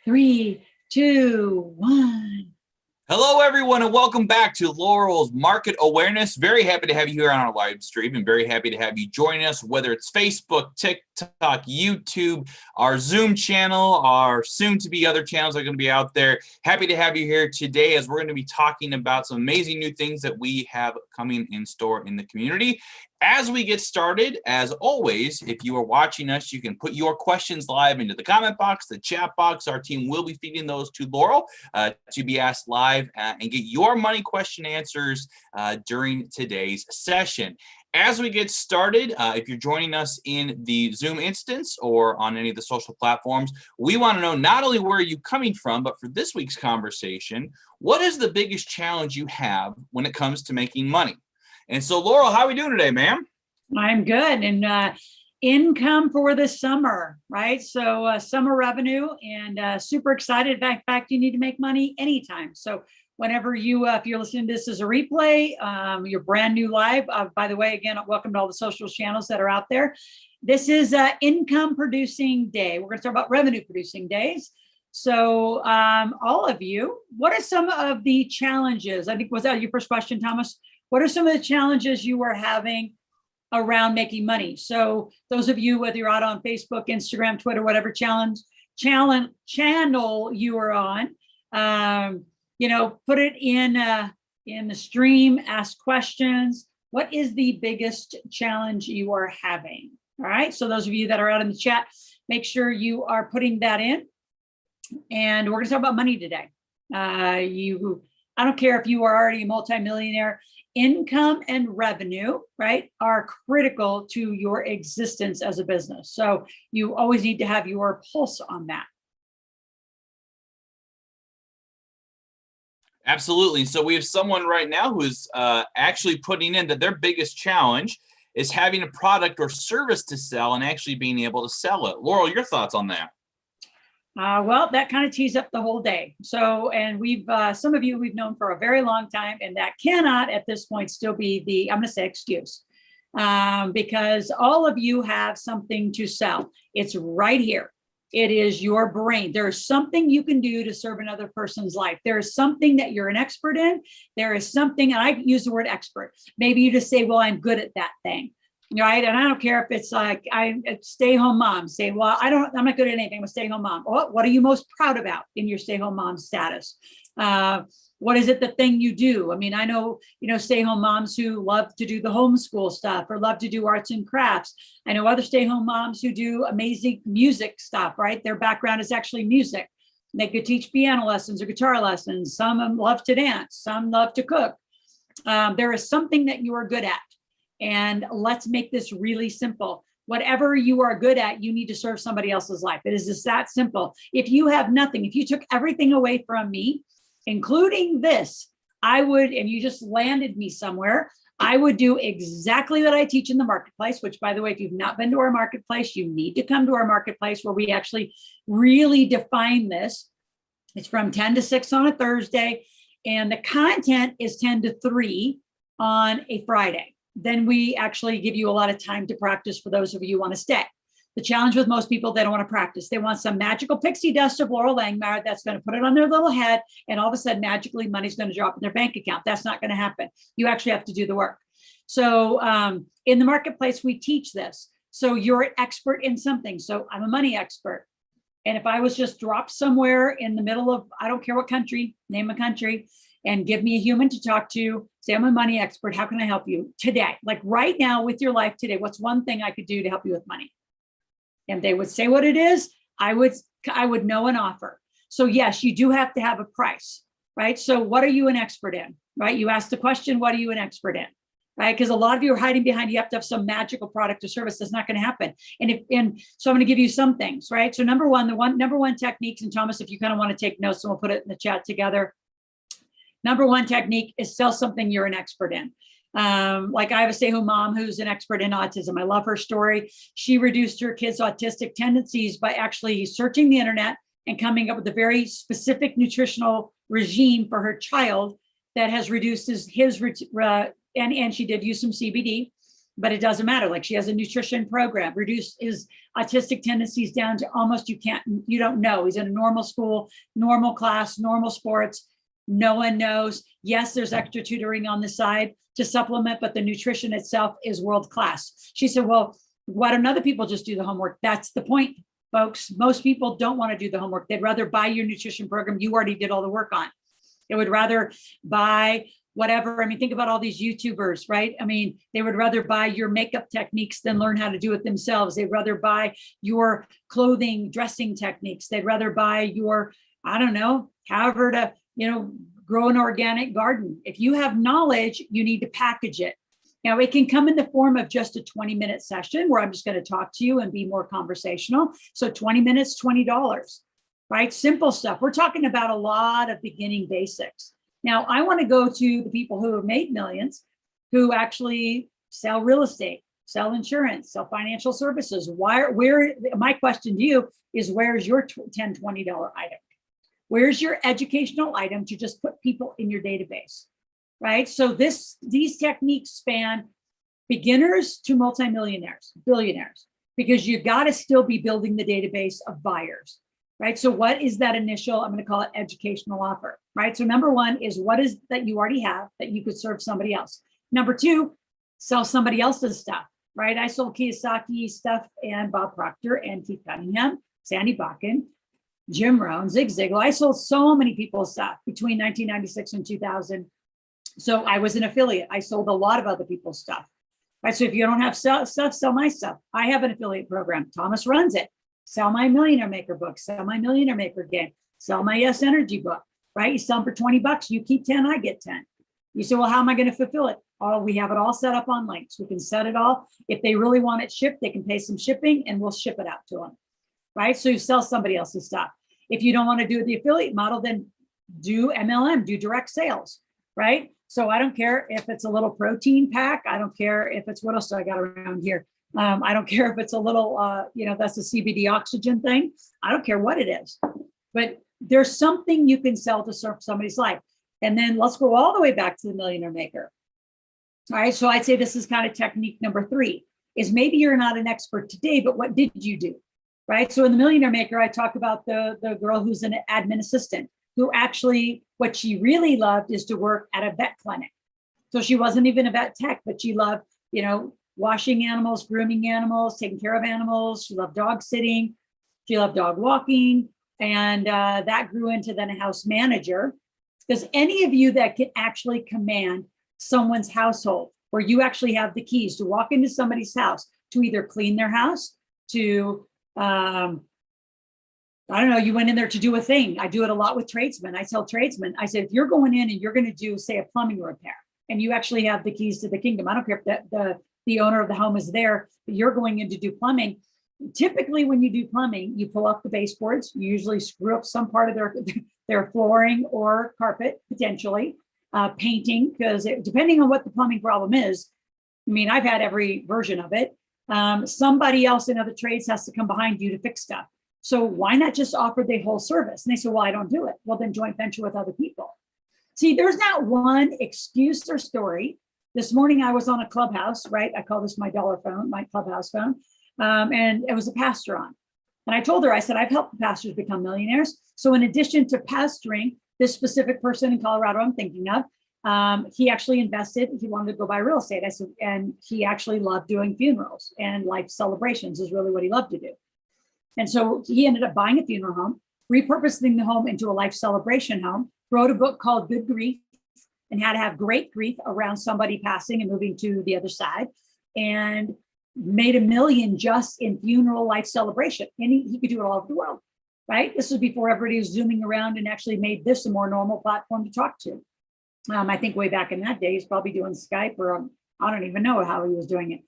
Three, two, one. Hello, everyone, and welcome back to Loral's Market Awareness. Very happy to have you here on our live stream, and very happy to have you join us, whether it's Facebook, TikTok, YouTube, our Zoom channel, our soon-to-be other channels are going to be out there. Happy to have you here today as we're going to be talking about some amazing new things that we have coming in store in the community. As we get started, as always, if you are watching us, you can put your questions live into the comment box, the chat box. Our team will be feeding those to Loral to be asked live and get your money question answers during today's session. As we get started, if you're joining us in the Zoom instance or on any of the social platforms, we want to know not only where you're coming from, but for this week's conversation, what is the biggest challenge you have when it comes to making money? And so, Loral, how are we doing today, ma'am? I'm good. And income for the summer, right? So summer revenue and super excited. In fact, you need to make money anytime. So whenever you, if you're listening to this as a replay, you're brand new live. By the way, again, welcome to all the social channels that are out there. This is income producing day. We're going to talk about revenue producing days. So all of you, what are some of the challenges? I think, was that your first question, Thomas? What are some of the challenges you are having around making money? So those of you, whether you're out on Facebook, Instagram, Twitter, whatever channel you are on, put it in the stream, ask questions. What is the biggest challenge you are having? All right. So those of you that are out in the chat, make sure you are putting that in. And we're going to talk about money today. I don't care if you are already a multimillionaire. Income and revenue, right, are critical to your existence as a business. So you always need to have your pulse on that. Absolutely. So we have someone right now who is actually putting in that their biggest challenge is having a product or service to sell and actually being able to sell it. Loral, your thoughts on that? Well, that kind of tees up the whole day. So, and we've, some of you we've known for a very long time, and that cannot at this point still be the, I'm going to say excuse, because all of you have something to sell. It's right here. It is your brain. There's something you can do to serve another person's life. There is something that you're an expert in. There is something, and I use the word expert. Maybe you just say, well, I'm good at that thing. Right. And I don't care if it's like stay-home mom say, well, I'm not good at anything. I'm a stay-home mom. What are you most proud about in your stay-home mom status? What is it the thing you do? I mean, I know, stay-home moms who love to do the homeschool stuff or love to do arts and crafts. I know other stay-home moms who do amazing music stuff, right? Their background is actually music. They could teach piano lessons or guitar lessons. Some of them love to dance. Some love to cook. There is something that you are good at. And let's make this really simple. Whatever you are good at, you need to serve somebody else's life. It is just that simple. If you have nothing, if you took everything away from me, including this, I would, and you just landed me somewhere, I would do exactly what I teach in the marketplace, which, by the way, if you've not been to our marketplace, you need to come to our marketplace where we actually really define this. It's from 10 to 6 on a Thursday, and the content is 10 to 3 on a Friday. Then we actually give you a lot of time to practice for those of you who want to stay. The challenge with most people, they don't want to practice. They want some magical pixie dust of Loral Langemeier that's going to put it on their little head, and all of a sudden, magically, money's going to drop in their bank account. That's not going to happen. You actually have to do the work. So in the marketplace, we teach this. So you're an expert in something. So I'm a money expert. And if I was just dropped somewhere in the middle of, I don't care what country, name a country, and give me a human to talk to, say, I'm a money expert. How can I help you today? Like right now with your life today, what's one thing I could do to help you with money? And they would say what it is. I would know and offer. So yes, you do have to have a price, right? So what are you an expert in, right? You ask the question, what are you an expert in, right? Because a lot of you are hiding behind, you have to have some magical product or service. That's not going to happen. And so I'm going to give you some things, right? So number one techniques, and Thomas, if you kind of want to take notes, and we'll put it in the chat together. Number one technique is sell something you're an expert in. Like I have a stay-home mom who's an expert in autism. I love her story. She reduced her kids' autistic tendencies by actually searching the internet and coming up with a very specific nutritional regime for her child that has reduced his and she did use some CBD but it doesn't matter. Like she has a nutrition program, reduce his autistic tendencies down to almost you don't know. He's in a normal school, normal class, normal sports. No one knows. Yes, there's extra tutoring on the side to supplement, but the nutrition itself is world class. She said, well, why don't other people just do the homework? That's the point, folks. Most people don't want to do the homework. They'd rather buy your nutrition program you already did all the work on. They would rather buy whatever. I mean, think about all these YouTubers, right? I mean, they would rather buy your makeup techniques than learn how to do it themselves. They'd rather buy your clothing, dressing techniques. They'd rather buy your, I don't know, however to, grow an organic garden. If you have knowledge, you need to package it. Now, it can come in the form of just a 20-minute session where I'm just going to talk to you and be more conversational. So 20 minutes, $20, right? Simple stuff. We're talking about a lot of beginning basics. Now, I want to go to the people who have made millions, who actually sell real estate, sell insurance, sell financial services. My question to you is, where's your $10, $20 item? Where's your educational item to just put people in your database, right? So these techniques span beginners to multimillionaires, billionaires, because you got to still be building the database of buyers, right? So what is that initial, I'm going to call it educational offer, right? So number one is what is that you already have that you could serve somebody else. Number two, sell somebody else's stuff, right? I sold Kiyosaki stuff and Bob Proctor and Keith Cunningham, Sandy Bakken, Jim Rohn, Zig Ziglar. I sold so many people's stuff between 1996 and 2000. So I was an affiliate. I sold a lot of other people's stuff. Right. So if you don't have stuff, sell my stuff. I have an affiliate program. Thomas runs it. Sell my Millionaire Maker book. Sell my Millionaire Maker game. Sell my Yes Energy book. Right. You sell them for $20. You keep 10. I get 10. You say, well, how am I going to fulfill it? Oh, we have it all set up on links. We can set it all. If they really want it shipped, they can pay some shipping and we'll ship it out to them. Right. So you sell somebody else's stuff. If you don't want to do the affiliate model, then do MLM, do direct sales, right? So I don't care if it's a little protein pack. I don't care if it's, what else do I got around here? I don't care if it's a little, that's a CBD oxygen thing. I don't care what it is, but there's something you can sell to serve somebody's life. And then let's go all the way back to the Millionaire Maker. All right, so I'd say this is kind of technique number 3, is maybe you're not an expert today, but what did you do? Right. So in the Millionaire Maker, I talk about the girl who's an admin assistant who actually, what she really loved is to work at a vet clinic. So she wasn't even a vet tech, but she loved, washing animals, grooming animals, taking care of animals. She loved dog sitting. She loved dog walking. And that grew into then a house manager. Because any of you that can actually command someone's household, where you actually have the keys to walk into somebody's house, to either clean their house, to I don't know, you went in there to do a thing. I do it a lot with tradesmen. I tell tradesmen, I say, if you're going in and you're going to do, say, a plumbing repair, and you actually have the keys to the kingdom, I don't care if the owner of the home is there, but you're going in to do plumbing. Typically, when you do plumbing, you pull up the baseboards, you usually screw up some part of their flooring or carpet, potentially, painting, because depending on what the plumbing problem is, I mean, I've had every version of it. Somebody else in other trades has to come behind you to fix stuff. So why not just offer the whole service? And they say, well, I don't do it. Well, then joint venture with other people. See, there's not one excuse or story. This morning I was on a Clubhouse, right? I call this my dollar phone, my Clubhouse phone. And it was a pastor on. And I told her, I said, I've helped pastors become millionaires. So in addition to pastoring, this specific person in Colorado I'm thinking of, he actually invested, he wanted to go buy real estate. I said, and he actually loved doing funerals and life celebrations is really what he loved to do. And so he ended up buying a funeral home, repurposing the home into a life celebration home, wrote a book called Good Grief and how to have great grief around somebody passing and moving to the other side, and made $1 million just in funeral life celebration. And he could do it all over the world, right? This was before everybody was zooming around and actually made this a more normal platform to talk to. I think way back in that day, he's probably doing Skype or I don't even know how he was doing it.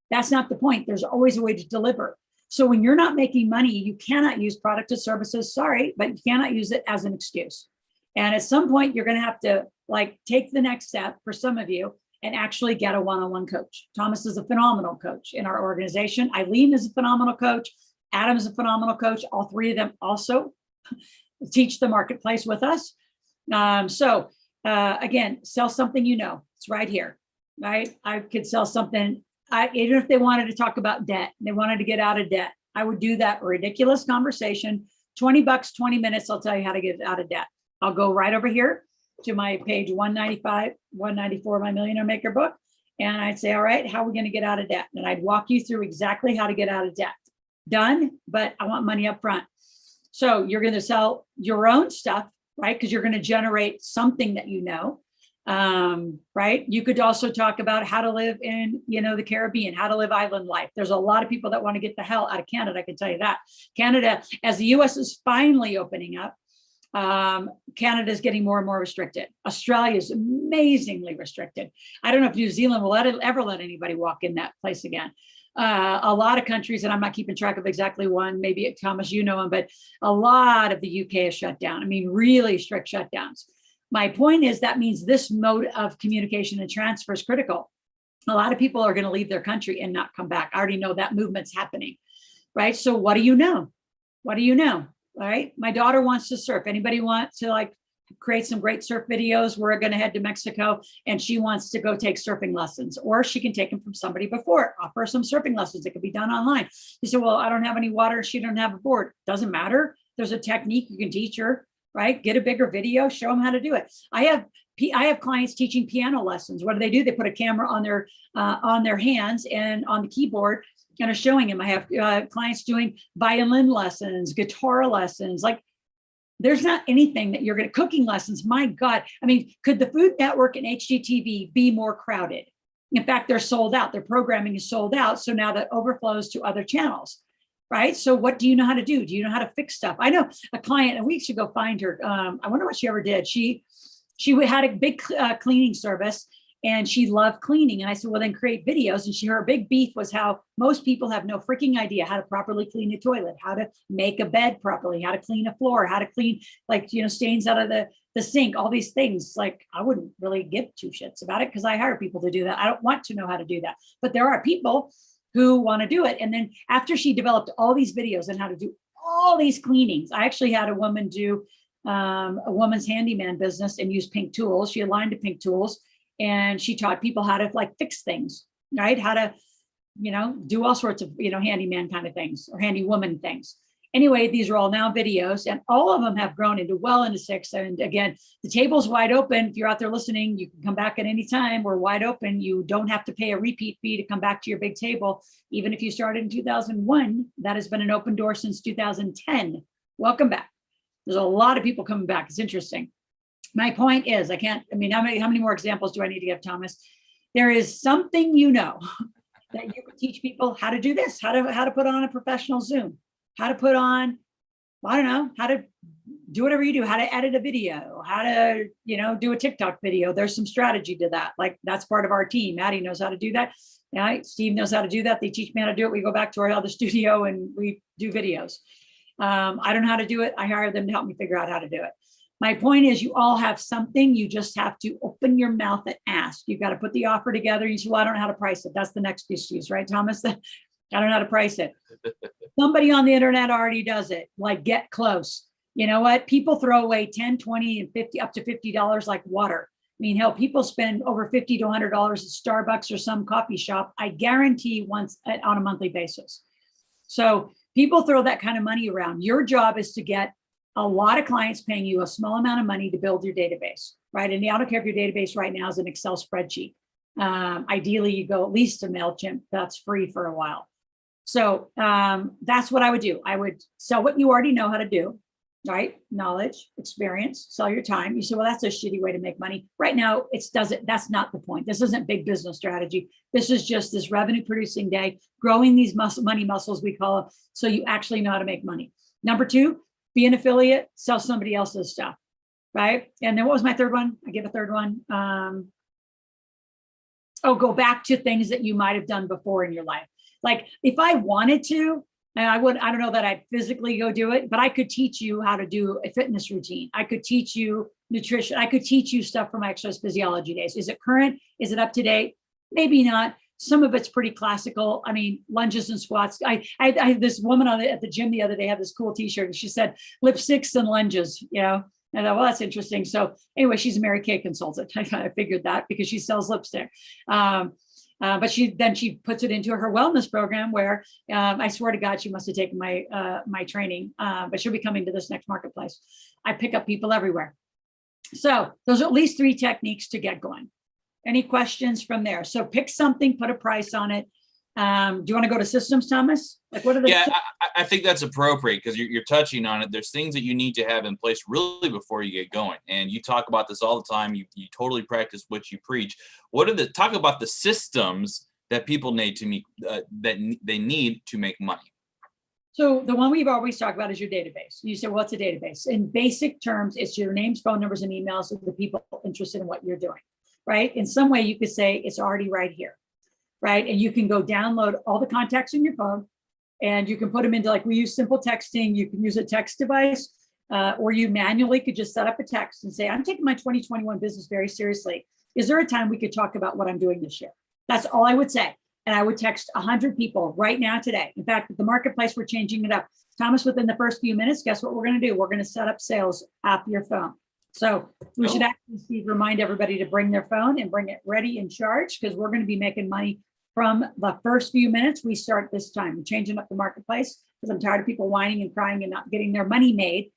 That's not the point. There's always a way to deliver. So when you're not making money, you cannot use product or services. Sorry, but you cannot use it as an excuse. And at some point, you're going to have to take the next step for some of you and actually get a one-on-one coach. Thomas is a phenomenal coach in our organization. Eileen is a phenomenal coach. Adam is a phenomenal coach. All 3 of them also teach the marketplace with us. Again, sell something, it's right here, right? I could sell something even if they wanted to talk about debt, they wanted to get out of debt, I would do that ridiculous conversation, 20 bucks, 20 minutes. I'll tell you how to get out of debt. I'll go right over here to my page 195, 194, my Millionaire Maker book. And I'd say, all right, how are we going to get out of debt? And I'd walk you through exactly how to get out of debt. Done, but I want money up front. So you're going to sell your own stuff, right? Because you're going to generate something that you know, right? You could also talk about how to live in, the Caribbean, how to live island life. There's a lot of people that want to get the hell out of Canada. I can tell you that. Canada, as the US is finally opening up, Canada is getting more and more restricted. Australia is amazingly restricted. I don't know if New Zealand will ever let anybody walk in that place again. A lot of countries, and I'm not keeping track of exactly one, maybe Thomas, you know them, but a lot of the UK is shut down. I mean, really strict shutdowns. My point is that means this mode of communication and transfer is critical. A lot of people are going to leave their country and not come back. I already know that movement's happening, right? So what do you know? What do you know? All right. My daughter wants to surf. Anybody want to create some great surf videos? We're going to head to Mexico and she wants to go take surfing lessons, or she can take them from somebody before, offer some surfing lessons. It could be done online. You say, well, I don't have any water. She don't have a board. Doesn't matter. There's a technique you can teach her, right? Get a bigger video, show them how to do it. I have clients teaching piano lessons. What do? They put a camera on their hands and on the keyboard and are showing them. I have clients doing violin lessons, guitar lessons. Like, there's not anything that you're going to, cooking lessons. My God. I mean, could the Food Network and HGTV be more crowded? In fact, they're sold out. Their programming is sold out. So now that overflows to other channels, right? So what do you know how to do? Do you know how to fix stuff? I know a client, and we should go find her. I wonder what she ever did. She had a big cleaning service and she loved cleaning. And I said, well, then create videos. And her big beef was how most people have no freaking idea how to properly clean a toilet, how to make a bed properly, how to clean a floor, how to clean, stains out of the sink, all these things. Like, I wouldn't really give two shits about it because I hire people to do that. I don't want to know how to do that. But there are people who want to do it. And then after she developed all these videos on how to do all these cleanings, I actually had a woman do a woman's handyman business and use pink tools. She aligned to pink tools and she taught people how to fix things, right? How to, do all sorts of, handyman kind of things or handy woman things. Anyway, these are all now videos and all of them have grown into 6. And again, the table's wide open. If you're out there listening, you can come back at any time. We're wide open. You don't have to pay a repeat fee to come back to your big table. Even if you started in 2001, that has been an open door since 2010. Welcome back. There's a lot of people coming back. It's interesting. My point is, how many more examples do I need to give, Thomas? There is something that you can teach people how to do this, how to put on a professional Zoom, how to put on, I don't know, how to do whatever you do, how to edit a video, how to, do a TikTok video. There's some strategy to that. Like, that's part of our team. Maddie knows how to do that. Yeah, Steve knows how to do that. They teach me how to do it. We go back to our other studio and we do videos. I don't know how to do it. I hire them to help me figure out how to do it. My point is, you all have something. You just have to open your mouth and ask. You've got to put the offer together. You say, well, I don't know how to price it. That's the next issue, right, Thomas? I don't know how to price it. Somebody on the internet already does it. Like, get close. You know what? People throw away 10, 20, and 50, up to $50 like water. I mean, hell, people spend over $50 to $100 at Starbucks or some coffee shop, I guarantee, once on a monthly basis. So people throw that kind of money around. Your job is to get a lot of clients paying you a small amount of money to build your database, right? And I don't care if your database right now is an Excel spreadsheet. Ideally, you go at least to MailChimp. That's free for a while. So that's what I would do. I would sell what you already know how to do, right? Knowledge, experience, sell your time. You say, well, that's a shitty way to make money. Right now, that's not the point. This isn't big business strategy. This is just this revenue producing day, growing these money muscles, we call them, so you actually know how to make money. Number 2, be an affiliate, sell somebody else's stuff, right? And then what was my third one? I gave a third one. Go back to things that you might have done before in your life. Like, if I wanted to, and I don't know that I'd physically go do it, but I could teach you how to do a fitness routine. I could teach you nutrition. I could teach you stuff from my exercise physiology days. Is it current? Is it up to date? Maybe not. Some of it's pretty classical. I mean, lunges and squats. I had this woman at the gym the other day had this cool t-shirt and she said, lipsticks and lunges, And I thought, well, that's interesting. So anyway, she's a Mary Kay consultant. I figured that because she sells lipstick. But she puts it into her wellness program where I swear to God, she must have taken my training, but she'll be coming to this next marketplace. I pick up people everywhere. So those are at least 3 techniques to get going. Any questions from there? So pick something, put a price on it. Do you want to go to systems, Thomas? Like what are the? Yeah, I think that's appropriate because you're touching on it. There's things that you need to have in place really before you get going. And you talk about this all the time. You totally practice what you preach. Talk about the systems that people need to meet, that they need to make money. So the one we've always talked about is your database. You say, what's a database? In basic terms, it's your names, phone numbers, and emails of the people interested in what you're doing, right? In some way, you could say it's already right here, right? And you can go download all the contacts in your phone and you can put them into, like we use simple texting. You can use a text device or you manually could just set up a text and say, I'm taking my 2021 business very seriously. Is there a time we could talk about what I'm doing this year? That's all I would say. And I would text 100 people right now today. In fact, at the marketplace, we're changing it up. Thomas, within the first few minutes, guess what we're going to do? We're going to set up sales off your phone. So we should actually remind everybody to bring their phone and bring it ready and charged because we're going to be making money from the first few minutes we start this time. We're changing up the marketplace because I'm tired of people whining and crying and not getting their money made.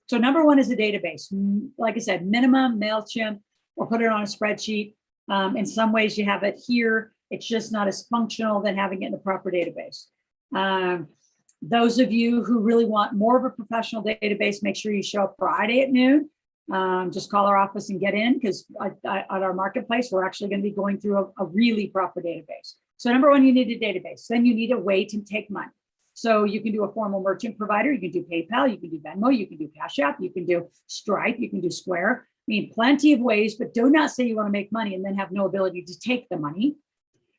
So number 1 is a database. Like I said, minimum, MailChimp, or put it on a spreadsheet. In some ways you have it here. It's just not as functional than having it in the proper database. Those of you who really want more of a professional database, make sure you show up Friday at noon. Just call our office and get in because at our marketplace, we're actually going to be going through a really proper database. So number 1, you need a database. Then you need a way to take money. So you can do a formal merchant provider. You can do PayPal. You can do Venmo. You can do Cash App. You can do Stripe. You can do Square. I mean, plenty of ways, but do not say you want to make money and then have no ability to take the money.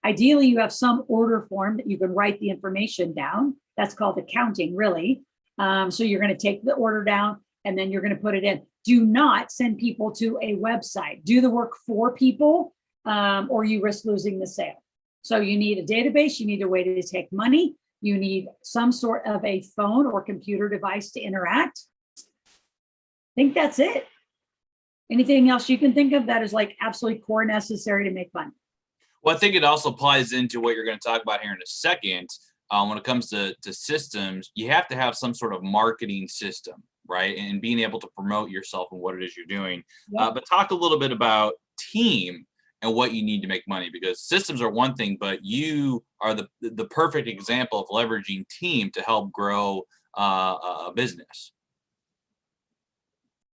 Ideally, you have some order form that you can write the information down. That's called accounting, really. So you're going to take the order down and then you're going to put it in. Do not send people to a website. Do the work for people or you risk losing the sale. So you need a database. You need a way to take money. You need some sort of a phone or computer device to interact. I think that's it. Anything else you can think of that is like absolutely core necessary to make money? Well, I think it also applies into what you're going to talk about here in a second. When it comes to systems, you have to have some sort of marketing system, right? And being able to promote yourself and what it is you're doing. Yep. But talk a little bit about team and what you need to make money, because systems are one thing, but you are the perfect example of leveraging team to help grow a business.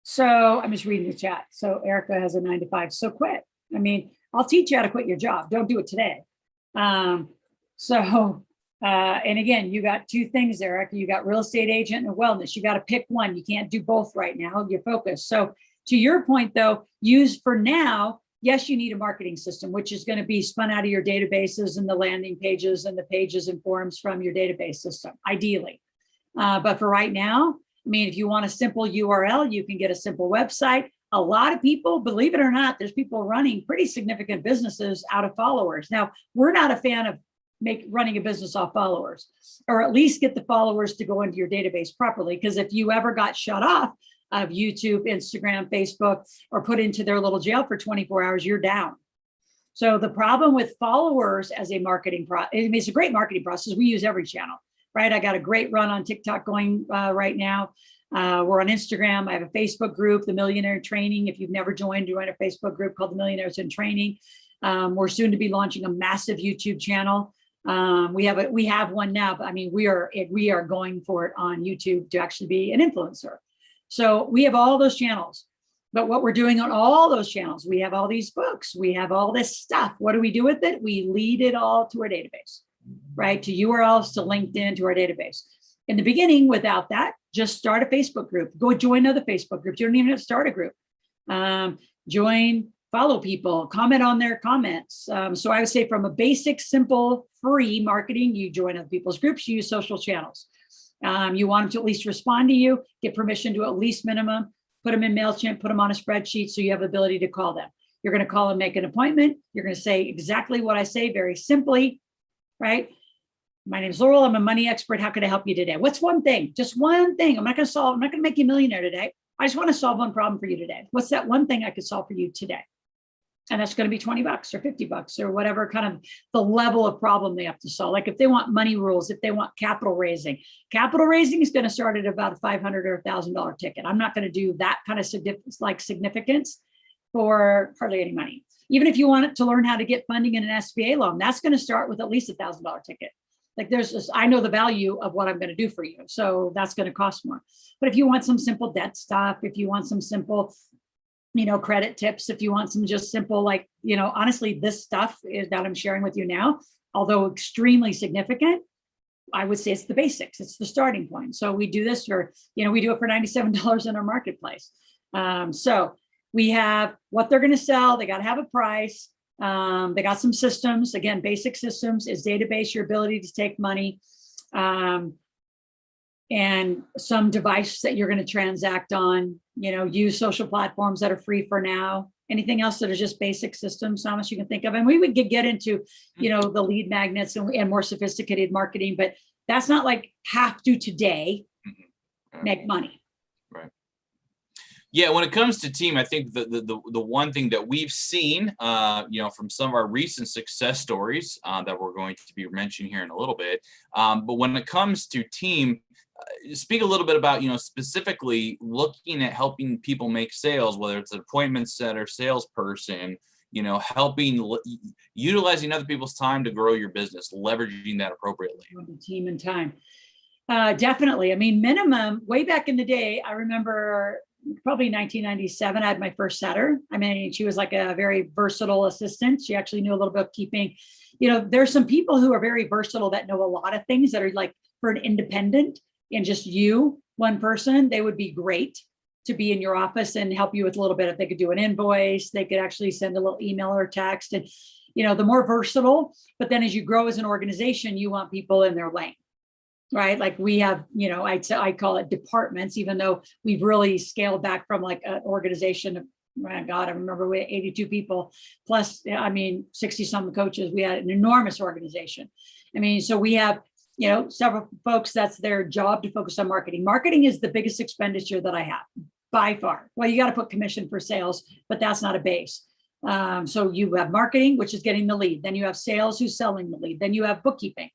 So I'm just reading the chat. So Erica has a 9 to 5. So quit. I mean, I'll teach you how to quit your job. Don't do it today. And again, you got 2 things, Erica. You got real estate agent and wellness. You got to pick one. You can't do both right now. You're focused. So to your point, though, use for now. Yes, you need a marketing system, which is going to be spun out of your databases and the landing pages and the pages and forms from your database system, ideally. But for right now, I mean, if you want a simple URL, you can get a simple website. A lot of people, believe it or not, there's people running pretty significant businesses out of followers. Now, we're not a fan of running a business off followers, or at least get the followers to go into your database properly. Because if you ever got shut off of YouTube, Instagram, Facebook, or put into their little jail for 24 hours, you're down. So the problem with followers as a marketing process, I mean, it's a great marketing process. We use every channel, right? I got a great run on TikTok going right now. We're on Instagram. I have a Facebook group, the Millionaire Training. If you've never joined a Facebook group called the Millionaires in Training. We're soon to be launching a massive YouTube channel. We have one now, but I mean, we are going for it on YouTube to actually be an influencer. So we have all those channels, but what we're doing on all those channels, we have all these books, we have all this stuff. What do we do with it? We lead it all to our database, right? To URLs, to LinkedIn, to our database. In the beginning, without that, just start a Facebook group. Go join other Facebook groups. You don't even have to start a group. Join, follow people, comment on their comments. So I would say from a basic, simple, free marketing, you join other people's groups, you use social channels. You want them to at least respond to you, get permission to at least minimum, put them in MailChimp, put them on a spreadsheet so you have the ability to call them. You're going to call and make an appointment. You're going to say exactly what I say very simply, right? My name is Loral. I'm a money expert. How can I help you today? What's one thing? Just one thing. I'm not going to make you a millionaire today. I just want to solve one problem for you today. What's that one thing I could solve for you today? And that's going to be 20 bucks or 50 bucks or whatever kind of the level of problem they have to solve. Like if they want money rules, if they want capital raising is going to start at about a $500 or $1,000 ticket. I'm not going to do that kind of significance for hardly any money. Even if you want to learn how to get funding in an SBA loan, that's going to start with at least a $1,000 ticket. Like there's this, I know the value of what I'm going to do for you. So that's going to cost more. But if you want some simple debt stuff, if you want some simple, credit tips, if you want some just simple, like, honestly, this stuff is that I'm sharing with you now, although extremely significant, I would say it's the basics. It's the starting point. So we do this for, we do it for $97 in our marketplace. So we have what they're going to sell. They got to have a price. They got some systems. Again, basic systems is database, your ability to take money, and some device that you're going to transact on, use social platforms that are free for now. Anything else that are just basic systems, Thomas, you can think of. And we would get into, the lead magnets and more sophisticated marketing, but that's not like have to today make money. Right. Yeah, when it comes to team, I think the one thing that we've seen, from some of our recent success stories that we're going to be mentioning here in a little bit, but when it comes to team, speak a little bit about, specifically looking at helping people make sales, whether it's an appointment setter, salesperson, helping, utilizing other people's time to grow your business, leveraging that appropriately. Team and time. Definitely. I mean, minimum, way back in the day, I remember probably 1997, I had my first setter. I mean, she was like a very versatile assistant. She actually knew a little bit of keeping, there's some people who are very versatile that know a lot of things that are like for an independent and just you, one person, they would be great to be in your office and help you with a little bit. If they could do an invoice, they could actually send a little email or text, and, the more versatile, but then as you grow as an organization, you want people in their lane. Right? Like we have, I call it departments, even though we've really scaled back from like an organization of, my God, I remember we had 82 people plus, 60 some coaches. We had an enormous organization. So we have, several folks, that's their job to focus on marketing. Marketing is the biggest expenditure that I have by far. Well, you got to put commission for sales, but that's not a base. So you have marketing, which is getting the lead. Then you have sales, who's selling the lead. Then you have bookkeeping.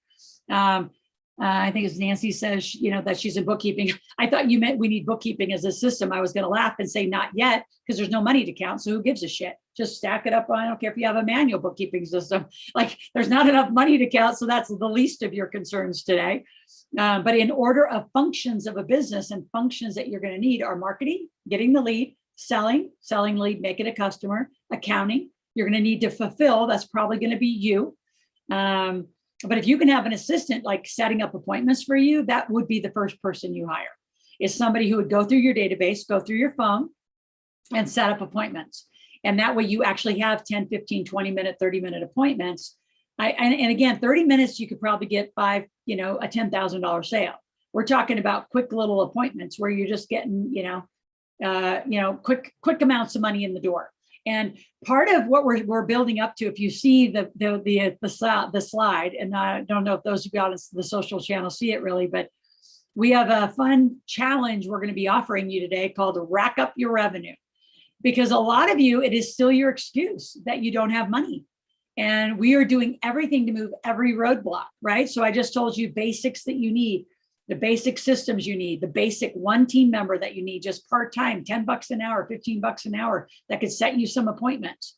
I think as Nancy says, that she's in bookkeeping. I thought you meant we need bookkeeping as a system. I was going to laugh and say not yet, because there's no money to count. So who gives a shit? Just stack it up. I don't care if you have a manual bookkeeping system. Like there's not enough money to count. So that's the least of your concerns today. But in order of functions of a business and functions that you're going to need are marketing, getting the lead, selling lead, make it a customer, accounting. You're going to need to fulfill. That's probably going to be you. But if you can have an assistant like setting up appointments for you, that would be the first person you hire, is somebody who would go through your database, go through your phone and set up appointments. And that way you actually have 10, 15, 20 minute, 30-minute appointments. And again, 30 minutes, you could probably get a $10,000 sale. We're talking about quick little appointments where you're just getting, quick amounts of money in the door. And part of what we're building up to, if you see the slide, and I don't know if those of you on the social channel see it really, but we have a fun challenge we're going to be offering you today called Rack Up Your Revenue. Because a lot of you, it is still your excuse that you don't have money. And we are doing everything to move every roadblock, right? So I just told you basics that you need. The basic systems you need, the basic one team member that you need, just part-time, 10 bucks an hour, 15 bucks an hour, that could set you some appointments,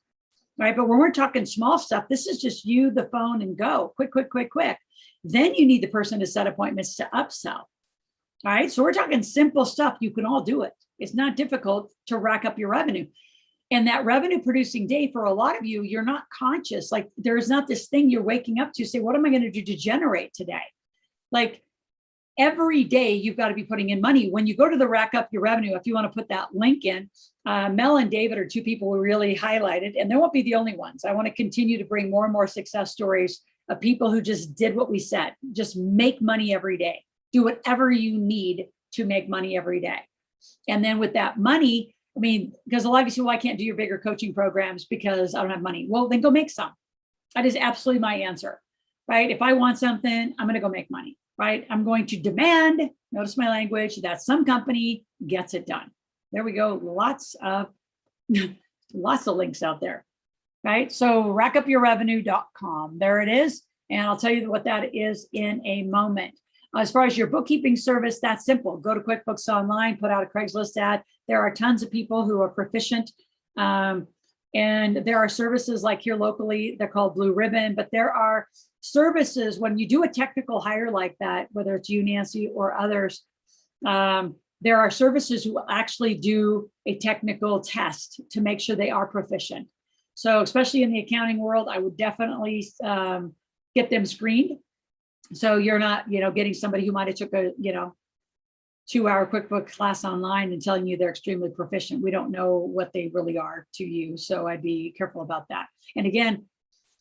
right? But when we're talking small stuff, this is just you, the phone, and go, quick. Then you need the person to set appointments to upsell, all right? So we're talking simple stuff. You can all do it. It's not difficult to rack up your revenue. And that revenue producing day, for a lot of you, you're not conscious. Like there's not this thing you're waking up to say, what am I going to do to generate today? Like, every day you've got to be putting in money. When you go to the Rack Up Your Revenue, if you want to put that link in, Mel and David are two people we really highlighted, and they won't be the only ones. I want to continue to bring more and more success stories of people who just did what we said. Just make money every day. Do whatever you need to make money every day. And then with that money, because a lot of you say, well, I can't do your bigger coaching programs because I don't have money. Well, then go make some. That is absolutely my answer, right? If I want something, I'm going to go make money. Right? I'm going to demand, notice my language, that some company gets it done. There we go. Lots of links out there. right? So rackupyourrevenue.com. There it is. And I'll tell you what that is in a moment. As far as your bookkeeping service, that's simple. Go to QuickBooks Online, put out a Craigslist ad. There are tons of people who are proficient. And there are services like here locally, they're called Blue Ribbon, but there are services when you do a technical hire like that, whether it's you, Nancy, or others, there are services who will actually do a technical test to make sure they are proficient. So especially in the accounting world, I would definitely get them screened. So you're not, getting somebody who might have took a, 2-hour QuickBooks class online and telling you they're extremely proficient. We don't know what they really are to you. So I'd be careful about that. And again,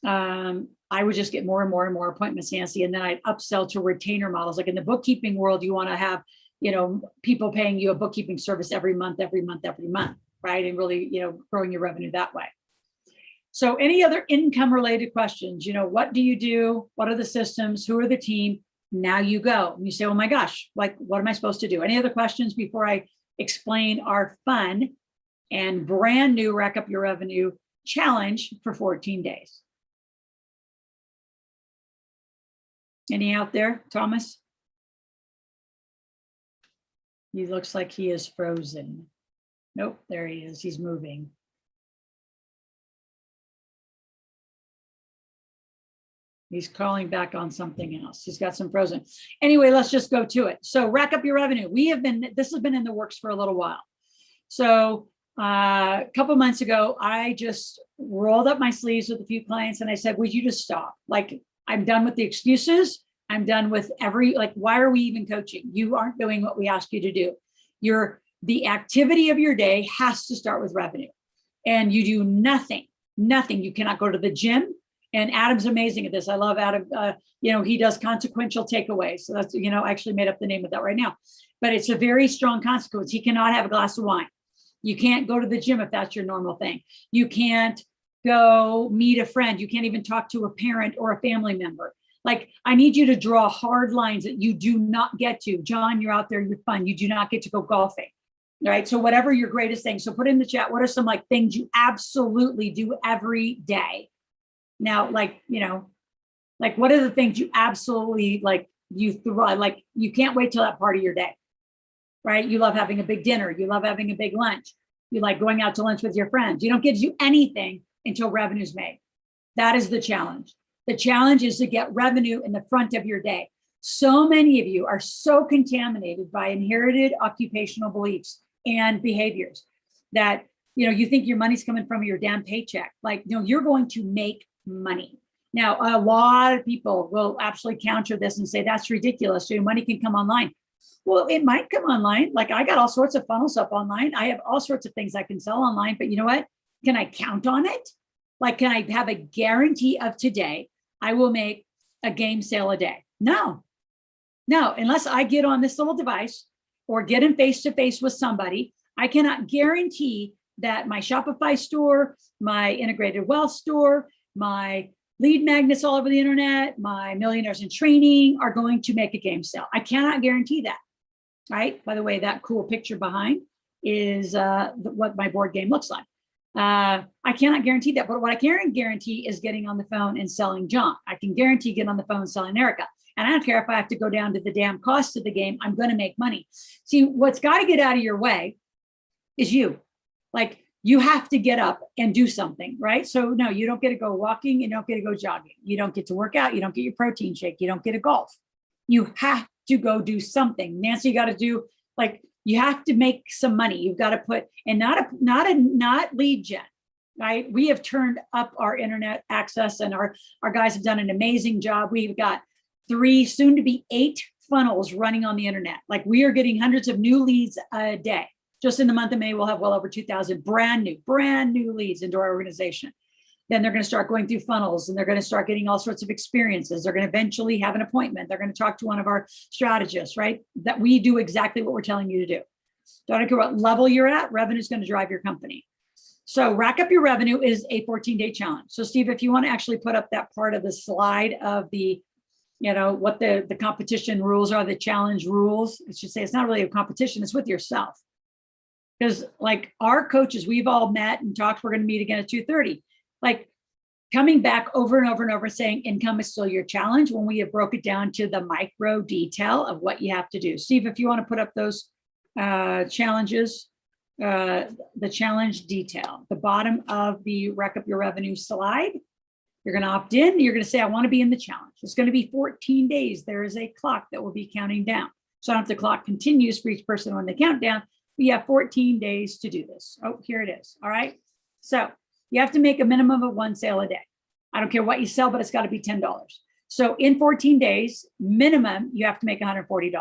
I would just get more and more and more appointments, Nancy, and then I'd upsell to retainer models. Like in the bookkeeping world, you want to have, people paying you a bookkeeping service every month, right? And really, growing your revenue that way. So any other income related questions, what do you do? What are the systems? Who are the team? Now you go and you say, oh my gosh, like, what am I supposed to do? Any other questions before I explain our fun and brand new Rack Up Your Revenue challenge for 14 days? Any out there, Thomas? He looks like he is frozen. Nope, there he is. He's moving. He's calling back on something else. He's got some frozen. Anyway, let's just go to it. So Rack Up Your Revenue. This has been in the works for a little while. So a couple months ago, I just rolled up my sleeves with a few clients and I said, would you just stop? Like, I'm done with the excuses. I'm done with why are we even coaching? You aren't doing what we ask you to do. The activity of your day has to start with revenue, and you do nothing. You cannot go to the gym. And Adam's amazing at this. I love Adam. He does consequential takeaways. So that's, I actually made up the name of that right now, but it's a very strong consequence. He cannot have a glass of wine. You can't go to the gym if that's your normal thing. You can't go meet a friend. You can't even talk to a parent or a family member. Like, I need you to draw hard lines that you do not get to. John, you're out there, you're fun. You do not get to go golfing, right? So whatever your greatest thing. So put in the chat, what are some things you absolutely do every day? Now, what are the things you absolutely you can't wait till that part of your day, right? You love having a big dinner. You love having a big lunch. You like going out to lunch with your friends. You don't get to do anything until revenue's made. That is the challenge. The challenge is to get revenue in the front of your day. So many of you are so contaminated by inherited occupational beliefs and behaviors that, you think your money's coming from your damn paycheck. You're going to make money. Now, a lot of people will absolutely counter this and say, that's ridiculous. Your money can come online. Well, it might come online. Like, I got all sorts of funnels up online. I have all sorts of things I can sell online, but you know what? Can I count on it? Can I have a guarantee of today, I will make a game sale a day? No, unless I get on this little device or get in face-to-face with somebody, I cannot guarantee that my Shopify store, my integrated wealth store, my lead magnets all over the internet, my millionaires in training are going to make a game sale. I cannot guarantee that, right? By the way, that cool picture behind is what my board game looks like. I cannot guarantee that, but what I can guarantee is getting on the phone and selling John. I can guarantee getting on the phone and selling Erica. And I don't care if I have to go down to the damn cost of the game, I'm going to make money. See, what's got to get out of your way is you. You have to get up and do something, right? So no, you don't get to go walking. You don't get to go jogging. You don't get to work out. You don't get your protein shake. You don't get to golf. You have to go do something. Nancy, you got to do, you have to make some money. You've got to put, and not lead gen, right? We have turned up our internet access, and our guys have done an amazing job. We've got 3, soon to be 8 funnels running on the internet. We are getting hundreds of new leads a day. Just in the month of May, we'll have well over 2,000 brand new leads into our organization. Then they're going to start going through funnels, and they're going to start getting all sorts of experiences. They're going to eventually have an appointment. They're going to talk to one of our strategists, right? That we do exactly what we're telling you to do. Don't care what level you're at, revenue is going to drive your company. So Rack Up Your Revenue is a 14-day challenge. So Steve, if you want to actually put up that part of the slide of the, what the competition rules are, the challenge rules, I should say, it's not really a competition, it's with yourself. Because our coaches, we've all met and talked, we're going to meet again at 2:30. like coming back over and over and over saying income is still your challenge when we have broke it down to the micro detail of what you have to do. Steve, if you want to put up those challenges, the challenge detail, the bottom of the Rack Up Your Revenue slide, you're going to opt in. You're going to say, I want to be in the challenge. It's going to be 14 days. There is a clock that will be counting down. So I don't know if the clock continues for each person when they count down. We have 14 days to do this. Oh, here it is. All right. So you have to make a minimum of 1 sale a day. I don't care what you sell, but it's got to be $10. So in 14 days, minimum, you have to make $140.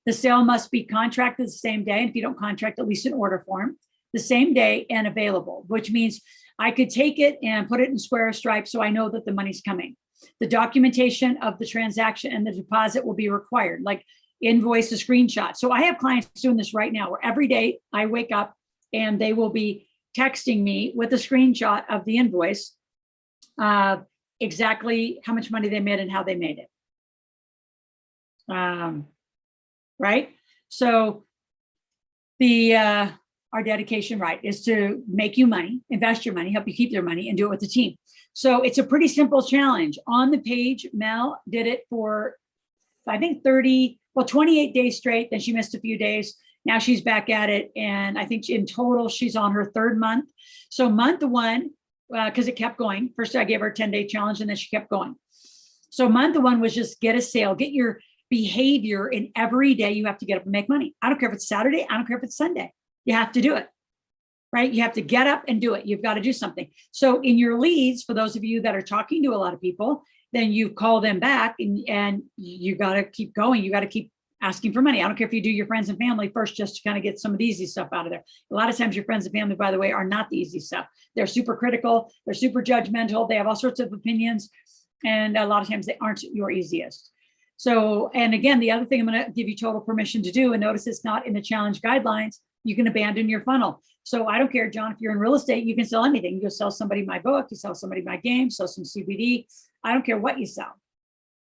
The sale must be contracted the same day. And if you don't contract, at least in order form, the same day and available, which means I could take it and put it in square or stripe so I know that the money's coming. The documentation of the transaction and the deposit will be required, like invoice, a screenshot. So I have clients doing this right now where every day I wake up and they will be texting me with a screenshot of the invoice, exactly how much money they made and how they made it. Right? So our dedication, right, is to make you money, invest your money, help you keep your money, and do it with the team. So it's a pretty simple challenge. On the page, Mel did it for, I think 28 days straight. Then she missed a few days. Now she's back at it. And I think in total, she's on her 3rd month. So month 1, because it kept going. First, I gave her a 10-day challenge, and then she kept going. So month 1 was just get a sale, get your behavior in every day. You have to get up and make money. I don't care if it's Saturday. I don't care if it's Sunday. You have to do it, right? You have to get up and do it. You've got to do something. So in your leads, for those of you that are talking to a lot of people, then you call them back and you got to keep going. You got to keep asking for money. I don't care if you do your friends and family first, just to kind of get some of the easy stuff out of there. A lot of times your friends and family, by the way, are not the easy stuff. They're super critical. They're super judgmental. They have all sorts of opinions. And a lot of times they aren't your easiest. So, and again, the other thing I'm going to give you total permission to do, and notice it's not in the challenge guidelines, you can abandon your funnel. So I don't care, John, if you're in real estate, you can sell anything. You can sell somebody my book, you sell somebody my game, sell some CBD. I don't care what you sell,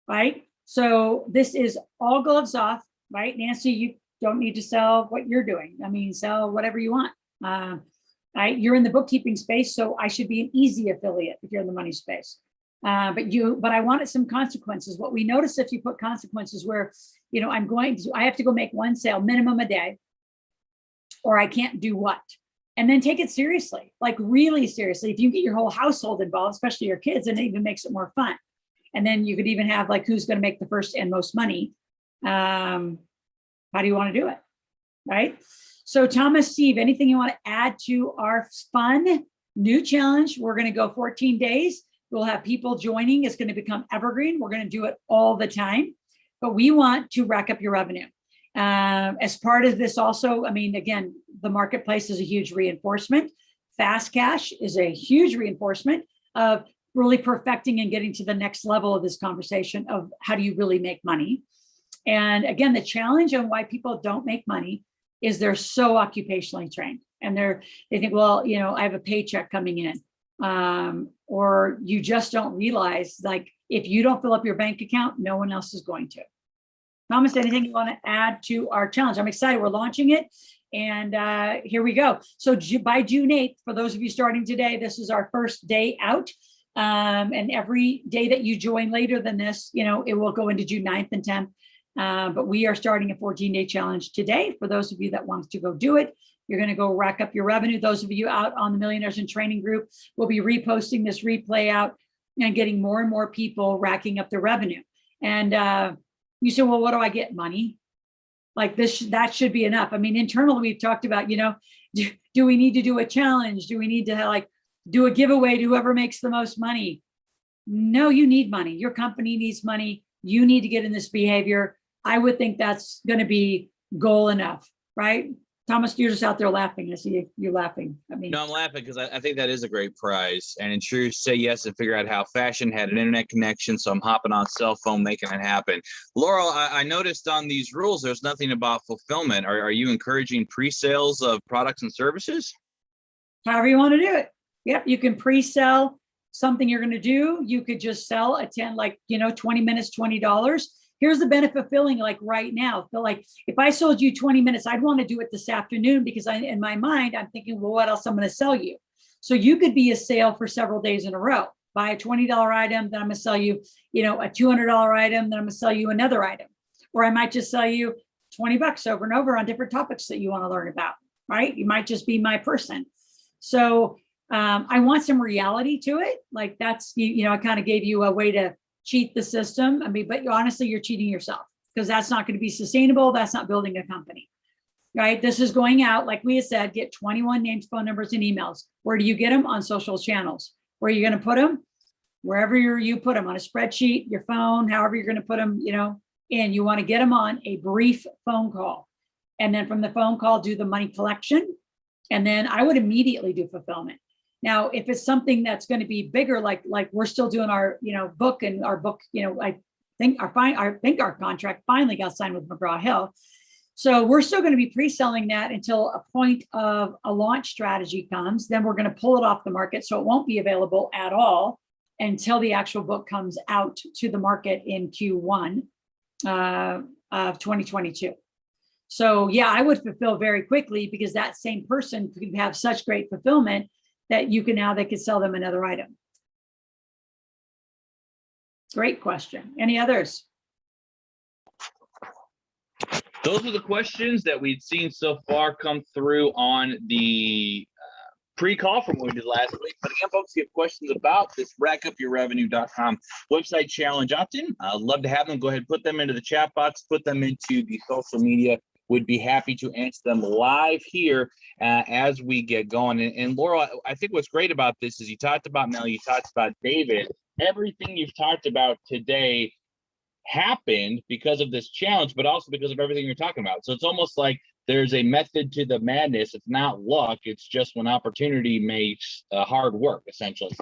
right? So this is all gloves off, right? Nancy, you don't need to sell what you're doing. I mean, sell whatever you want. You're in the bookkeeping space, so I should be an easy affiliate if you're in the money space. But I wanted some consequences. What we notice if you put consequences where, I have to go make 1 sale minimum a day, or I can't do what? And then take it seriously, like really seriously. If you get your whole household involved, especially your kids, and it even makes it more fun. And then you could even have like, who's going to make the first and most money? How do you want to do it? Right? So Thomas, Steve, anything you want to add to our fun new challenge? We're going to go 14 days. We'll have people joining. It's going to become evergreen. We're going to do it all the time, but we want to rack up your revenue. As part of this also, I mean, again, the marketplace is a huge reinforcement. Fast cash is a huge reinforcement of really perfecting and getting to the next level of this conversation of how do you really make money? And again, the challenge on why people don't make money is they're so occupationally trained, and they think, well, I have a paycheck coming in. Or you just don't realize, like, if you don't fill up your bank account, no one else is going to. Thomas, anything you want to add to our challenge? I'm excited. We're launching it. And here we go. So by June 8th, for those of you starting today, this is our first day out. And every day that you join later than this, it will go into June 9th and 10th. But we are starting a 14-day challenge today. For those of you that want to go do it, you're going to go rack up your revenue. Those of you out on the Millionaires in Training group will be reposting this replay out and getting more and more people racking up their revenue. And you say, well, what do I get? Money? Like that should be enough. I mean, internally, we've talked about, do we need to do a challenge? Do we need to do a giveaway to whoever makes the most money? No, you need money. Your company needs money. You need to get in this behavior. I would think that's going to be goal enough, right? Thomas, you're just out there laughing. I see you laughing. No, I'm laughing because I think that is a great prize. And ensure you say yes and figure out how fashion had an internet connection. So I'm hopping on cell phone, making it happen. Laurel, I noticed on these rules, there's nothing about fulfillment. Are you encouraging pre-sales of products and services? However you want to do it. Yep. You can pre-sell something you're going to do. You could just sell a 20 minutes, $20. Here's the benefit of feeling like right now. Feel like if I sold you 20 minutes, I'd want to do it this afternoon because in my mind, I'm thinking, well, what else I'm going to sell you? So you could be a sale for several days in a row. Buy a $20 item, then I'm going to sell you, a $200 item, then I'm going to sell you another item. Or I might just sell you 20 bucks over and over on different topics that you want to learn about, right? You might just be my person. So I want some reality to it. Like that's, I kind of gave you a way to cheat the system. I mean, but honestly, you're cheating yourself because that's not going to be sustainable. That's not building a company, right? This is going out, like we had said, get 21 names, phone numbers, and emails. Where do you get them? On social channels. Where are you going to put them? Wherever you put them, on a spreadsheet, your phone, however you're going to put them, and you want to get them on a brief phone call. And then from the phone call, do the money collection. And then I would immediately do fulfillment. Now, if it's something that's going to be bigger, like we're still doing our, book, and our book, I think our contract finally got signed with McGraw-Hill. So we're still going to be pre-selling that until a point of a launch strategy comes. Then we're going to pull it off the market. So it won't be available at all until the actual book comes out to the market in Q1 of 2022. So yeah, I would fulfill very quickly because that same person could have such great fulfillment that they could sell them another item. Great question. Any others? Those are the questions that we'd seen so far come through on the pre-call from what we did last week. But again, folks, if you have questions about this rackupyourrevenue.com website challenge opt-in, I'd love to have them. Go ahead, put them into the chat box, put them into the social media. Would be happy to answer them live here as we get going. And Loral, I think what's great about this is you talked about Mel, you talked about David. Everything you've talked about today happened because of this challenge, but also because of everything you're talking about. So it's almost like there's a method to the madness. It's not luck. It's just when opportunity makes hard work, essentially.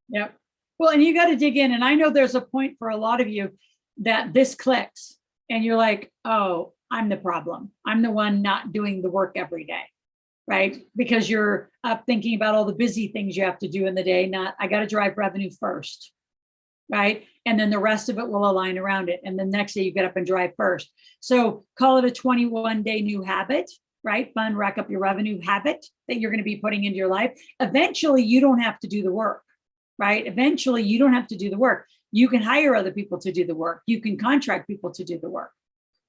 Yep. Well, and you got to dig in. And I know there's a point for a lot of you that this clicks and you're like, oh, I'm the problem. I'm the one not doing the work every day, right? Because you're up thinking about all the busy things you have to do in the day, not I got to drive revenue first, right? And then the rest of it will align around it. And the next day you get up and drive first. So call it a 21-day new habit, right? Fun, rack up your revenue habit that you're going to be putting into your life. Eventually you don't have to do the work, right? Eventually you don't have to do the work. You can hire other people to do the work. You can contract people to do the work,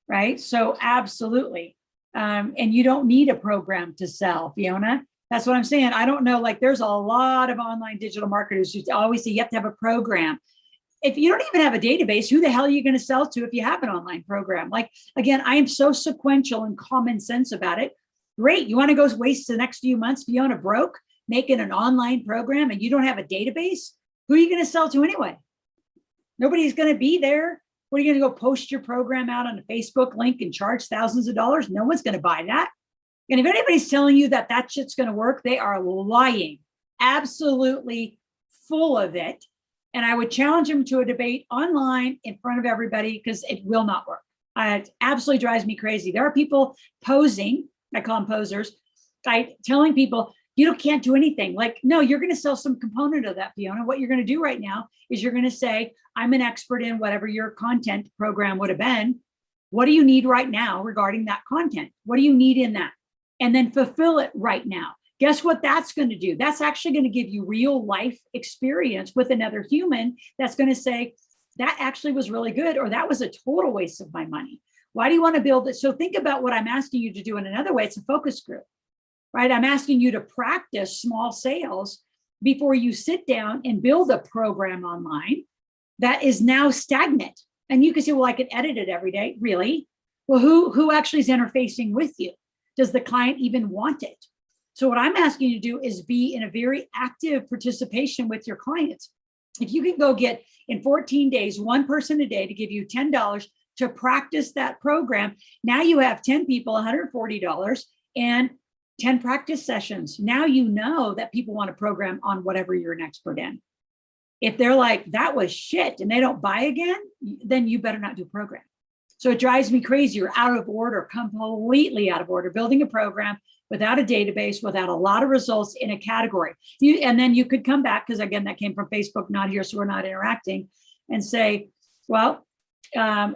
right? So absolutely. And you don't need a program to sell, Fiona. That's what I'm saying. I don't know, like there's a lot of online digital marketers who always say you have to have a program. If you don't even have a database, who the hell are you going to sell to if you have an online program? Like, again, I am so sequential and common sense about it. Great. You want to go waste the next few months, Fiona, broke, making an online program and you don't have a database? Who are you going to sell to anyway? Nobody's going to be there. What are you going to go post your program out on a Facebook link and charge thousands of dollars? No one's going to buy that. And if anybody's telling you that that shit's going to work, they are lying, absolutely full of it. And I would challenge them to a debate online in front of everybody because it will not work. It absolutely drives me crazy. There are people posing, I call them posers, telling people, you can't do anything. Like, no, you're going to sell some component of that, Fiona. What you're going to do right now is you're going to say, I'm an expert in whatever your content program would have been. What do you need right now regarding that content? What do you need in that? And then fulfill it right now. Guess what that's going to do? That's actually going to give you real life experience with another human that's going to say, that actually was really good, or that was a total waste of my money. Why do you want to build it? So think about what I'm asking you to do in another way. It's a focus group, right? I'm asking you to practice small sales before you sit down and build a program online that is now stagnant. And you can say, well, I can edit it every day. Really? Well, who actually is interfacing with you? Does the client even want it? So what I'm asking you to do is be in a very active participation with your clients. If you can go get in 14 days, one person a day to give you $10 to practice that program, now you have 10 people, $140 and 10 practice sessions. Now you know that people want a program on whatever you're an expert in. If they're like, that was shit, and they don't buy again, then you better not do a program. So it drives me crazy. You're out of order, completely out of order, building a program without a database, without a lot of results in a category. And then you could come back, because again, that came from Facebook, not here, so we're not interacting, and say, well,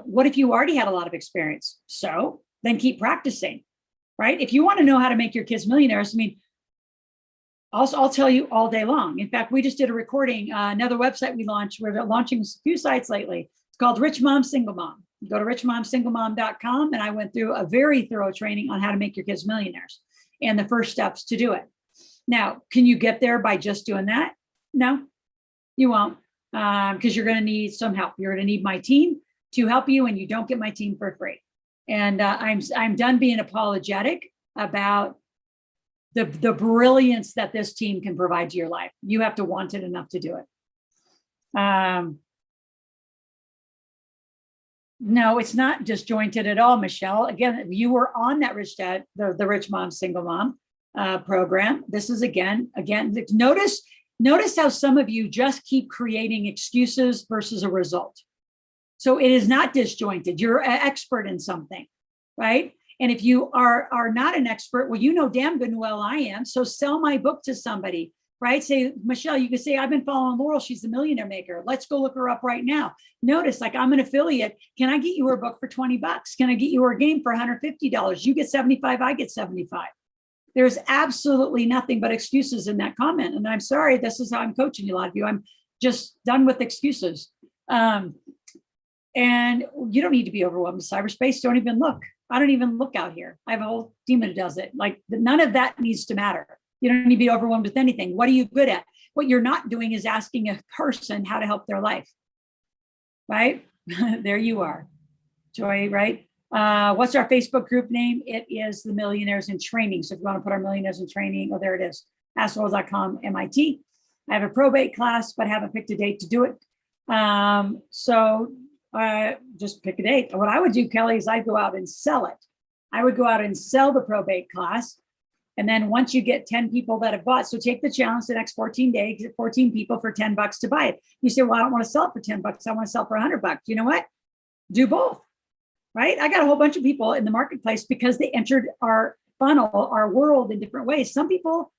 what if you already had a lot of experience? So then keep practicing, right? If you want to know how to make your kids millionaires, I mean, I'll tell you all day long. In fact, we just did a recording, another website we launched. We're launching a few sites lately. It's called Rich Mom Single Mom. Go to richmomsinglemom.com, and I went through a very thorough training on how to make your kids millionaires and the first steps to do it. Now, can you get there by just doing that? No, you won't, because you're going to need some help. You're going to need my team to help you, and you don't get my team for free. And I'm done being apologetic about the brilliance that this team can provide to your life. You have to want it enough to do it. No, it's not disjointed at all, Michelle. Again, you were on that Rich Dad, the Rich Mom Single Mom program. This is again, notice how some of you just keep creating excuses versus a result. So it is not disjointed. You're an expert in something, right? And if you are not an expert, well, you know damn good and well I am. So sell my book to somebody, right? Say, Michelle, you can say, I've been following Loral. She's the Millionaire Maker. Let's go look her up right now. Notice, like, I'm an affiliate. Can I get you her book for $20? Can I get you her game for $150? You get 75, I get 75. There's absolutely nothing but excuses in that comment. And I'm sorry, this is how I'm coaching a lot of you. I'm just done with excuses. And you don't need to be overwhelmed with cyberspace. Don't even look. I don't even look out here. I have a whole team that does it. Like, none of that needs to matter. You don't need to be overwhelmed with anything. What are you good at? What you're not doing is asking a person how to help their life, right? There you are, Joy, right? What's our Facebook group name? It is the Millionaires in Training. So if you want to put our Millionaires in Training, oh, there it is, askloral.com, MIT. I have a probate class, but haven't picked a date to do it. Just pick a date. What I would do, Kelly, is I'd go out and sell it. I would go out and sell the probate class. And then once you get 10 people that have bought, so take the challenge the next 14 days, get 14 people for $10 to buy it. You say, well, I don't want to sell it for $10. I want to sell it for $100. You know what? Do both, right? I got a whole bunch of people in the marketplace because they entered our funnel, our world in different ways. Some people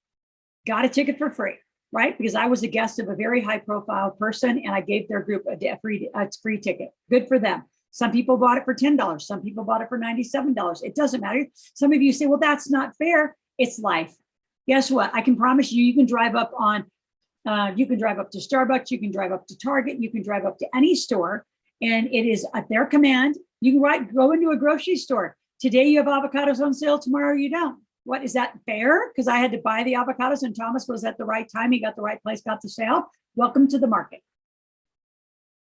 got a ticket for free, right? Because I was a guest of a very high profile person and I gave their group a free ticket. Good for them. Some people bought it for $10. Some people bought it for $97. It doesn't matter. Some of you say, well, that's not fair. It's life. Guess what? I can promise you, you can drive up to Starbucks, you can drive up to Target, you can drive up to any store, and it is at their command. You can go into a grocery store. Today you have avocados on sale, tomorrow you don't. What, is that fair? Because I had to buy the avocados and Thomas was at the right time. He got the right place, got the sale. Welcome to the market,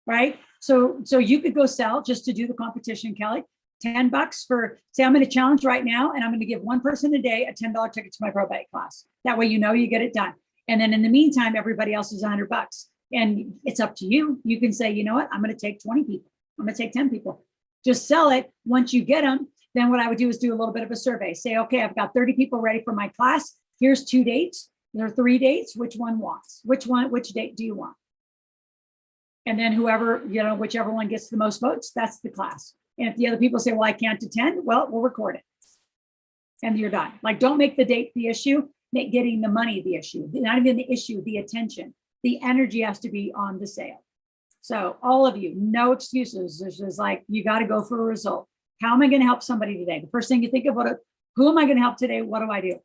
right? So you could go sell just to do the competition, Kelly. $10 for, say, I'm going to challenge right now, and I'm going to give one person a day a $10 ticket to my probate class. That way, you know, you get it done. And then in the meantime, everybody else is $100. And it's up to you. You can say, you know what? I'm going to take 20 people. I'm going to take 10 people. Just sell it. Once you get them, then what I would do is do a little bit of a survey. Say, okay, I've got 30 people ready for my class. Here's 2 dates. There are 3 dates. Which one wants? Which date do you want? And then whoever, you know, whichever one gets the most votes, that's the class. And if the other people say, well, I can't attend, well, we'll record it. And you're done. Like, don't make the date the issue, make getting the money the issue. Not even the issue, the attention. The energy has to be on the sale. So all of you, no excuses. This is like, you got to go for a result. How am I going to help somebody today? The first thing you think about, who am I going to help today? What do I do?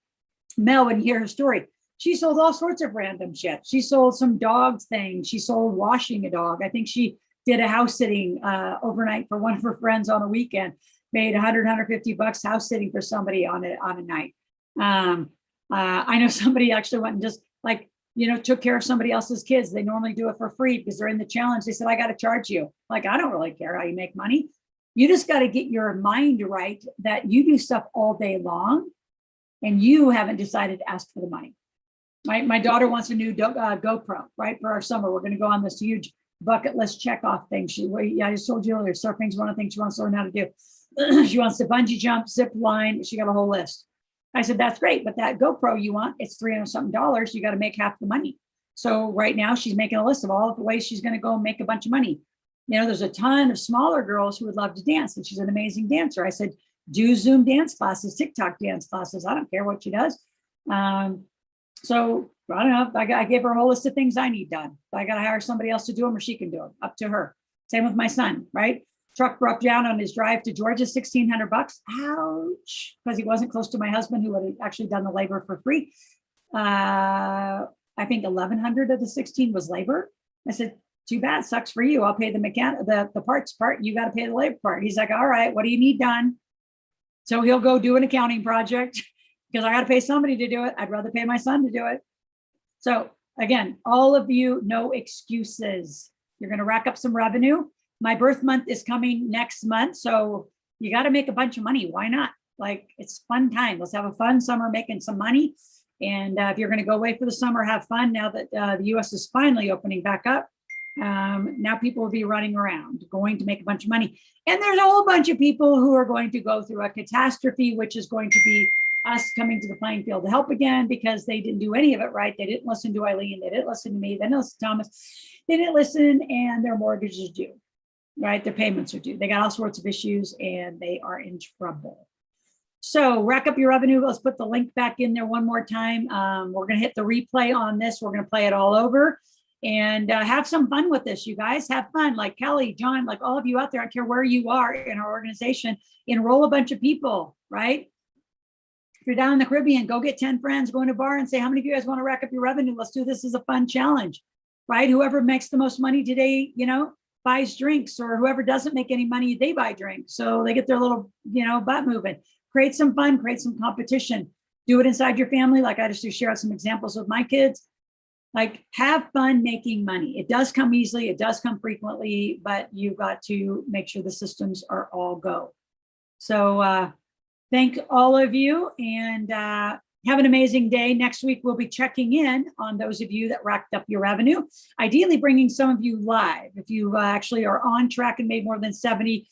Mel, when you hear her story, she sold all sorts of random shit. She sold some dog things. She sold washing a dog. I think she did a house sitting overnight for one of her friends on a weekend, made $150 house sitting for somebody on a night. I know somebody actually went and just, like, you know, took care of somebody else's kids. They normally do it for free because they're in the challenge. They said, I got to charge you. Like, I don't really care how you make money. You just got to get your mind right that you do stuff all day long and you haven't decided to ask for the money. My daughter wants a new GoPro, right? For our summer, we're going to go on this huge bucket list check off thing. I just told you earlier, surfing's one of the things she wants to learn how to do. She wants to bungee jump, zip line. She got a whole list. I said, that's great, but that GoPro you want, it's $300 something. You got to make half the money. So right now she's making a list of all of the ways she's going to go and make a bunch of money. You know, there's a ton of smaller girls who would love to dance, and she's an amazing dancer. I said, do Zoom dance classes, TikTok dance classes. I don't care what she does. So I don't know. I gave her a whole list of things I need done. I got to hire somebody else to do them, or she can do them. Up to her. Same with my son, right? Truck broke down on his drive to Georgia, $1,600. Ouch. Because he wasn't close to my husband, who had actually done the labor for free. I think 1,100 of the 16 was labor. I said, too bad, sucks for you. I'll pay the parts part. You got to pay the labor part. He's like, all right, what do you need done? So he'll go do an accounting project because I got to pay somebody to do it. I'd rather pay my son to do it. So again, all of you, no excuses. You're going to rack up some revenue. My birth month is coming next month. So you got to make a bunch of money. Why not? Like, it's fun time. Let's have a fun summer making some money. And if you're going to go away for the summer, have fun now that the US is finally opening back up. Now people will be running around, going to make a bunch of money. And there's a whole bunch of people who are going to go through a catastrophe, which is going to be us coming to the playing field to help again, because they didn't do any of it right. They didn't listen to Eileen. They didn't listen to me. They didn't listen to Thomas. They didn't listen, and their mortgage is due, right? Their payments are due. They got all sorts of issues and they are in trouble. So rack up your revenue. Let's put the link back in there one more time. We're going to hit the replay on this. We're going to play it all over and have some fun with this. You guys have fun. Like Kelly, John, like all of you out there, I don't care where you are in our organization, enroll a bunch of people, right? If you're down in the Caribbean, go get 10 friends, go in a bar and say, how many of you guys want to rack up your revenue? Let's do this as a fun challenge, right? Whoever makes the most money today, buys drinks, or whoever doesn't make any money, they buy drinks. So they get their little, butt moving. Create some fun, create some competition. Do it inside your family. Like I just share some examples with my kids. Like, have fun making money. It does come easily. It does come frequently, but you've got to make sure the systems are all go. So thank all of you, and have an amazing day. Next week, we'll be checking in on those of you that racked up your revenue, ideally bringing some of you live. If you actually are on track and made more than 70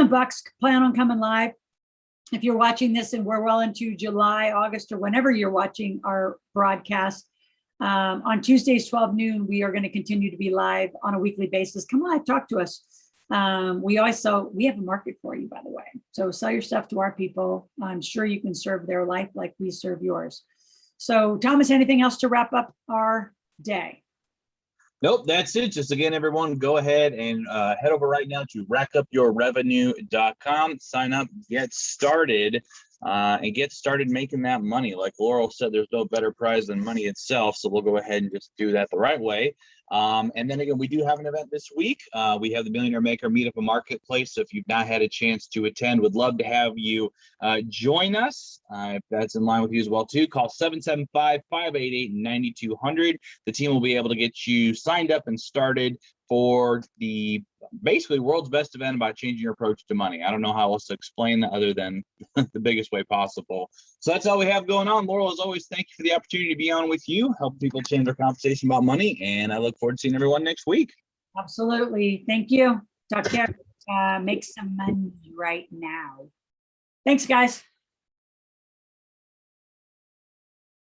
bucks, plan on coming live. If you're watching this and we're well into July, August, or whenever you're watching our broadcast, on Tuesdays, 12 noon, we are going to continue to be live on a weekly basis. Come live, talk to us. We have a market for you, by the way. So sell your stuff to our people. I'm sure you can serve their life like we serve yours. So Thomas, anything else to wrap up our day? Nope, that's it. Just again, everyone, go ahead and head over right now to rackupyourrevenue.com, sign up, get started, and get started making that money. Like Loral said, there's no better prize than money itself. So we'll go ahead and just do that the right way. And then again, we do have an event this week. We have the Millionaire Maker Meetup and Marketplace. So if you've not had a chance to attend, would love to have you join us. If that's in line with you as well, too, call 775-588-9200. The team will be able to get you signed up and started for the basically world's best event about changing your approach to money. I don't know how else to explain that other than the biggest way possible. So that's all we have going on. Loral, as always, thank you for the opportunity to be on with you, help people change their conversation about money, and I look forward to seeing everyone next week. Absolutely. Thank you. Talk to you. Make some money right now. Thanks, guys.